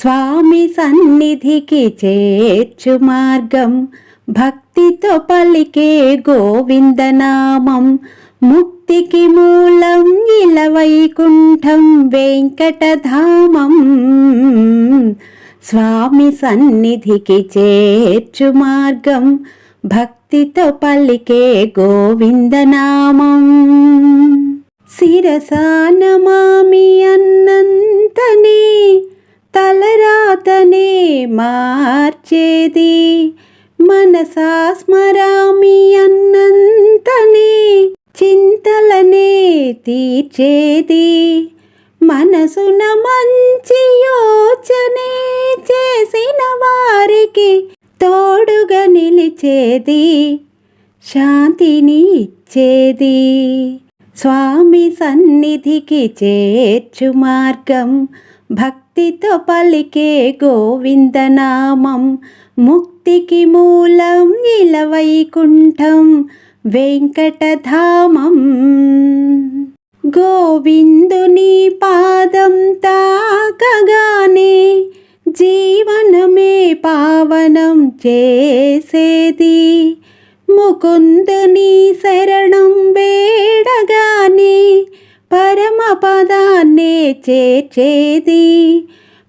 స్వామి సన్నిధికి చేర్చు మార్గం, భక్తితో పలికే గోవిందనామం. ముక్తికి మూలం ఇలవైకుంఠం వెంకటధామం. స్వామి సన్నిధికి చేర్చు మార్గం, భక్తితో పలికే గోవిందనామం. శిరసానమామి అన్నంతనే తలరాతనే మార్చేది, మనసా స్మరామి అన్నంతనే చింతలనే తీర్చేది. మనసున మంచి యోచనే చేసిన వారికి తోడుగా నిలిచేది, శాంతిని ఇచ్చేది. స్వామి సన్నిధికి చేర్చు మార్గం, భక్తితో పలికే గోవిందనామం. ముక్తికి మూలం ఇలవైకుంఠం వెంకటధామం. గోవిందుని పాదం తాకగానే జీవనమే పావనం చేసేది. ముకుందుని శరణం వేడగానే పరమపదాన్నే చేర్చేది.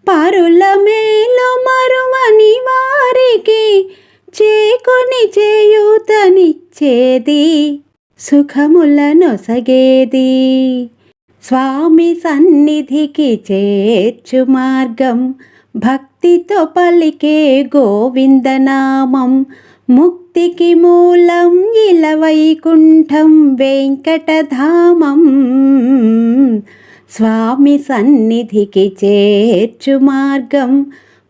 పరుల మేలు మరువని వారికి చేకొని చేయూతనిచ్చేది, సుఖములనొసగేది. స్వామి సన్నిధికి చేర్చు మార్గం, భక్తితో పలికే గోవిందనామం. ముక్తికి మూలం ఇలవైకుంఠం వెంకటధామం. స్వామి సన్నిధికి చేర్చు మార్గం,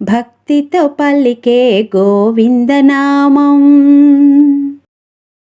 భక్తితో పలికే గోవిందనామం.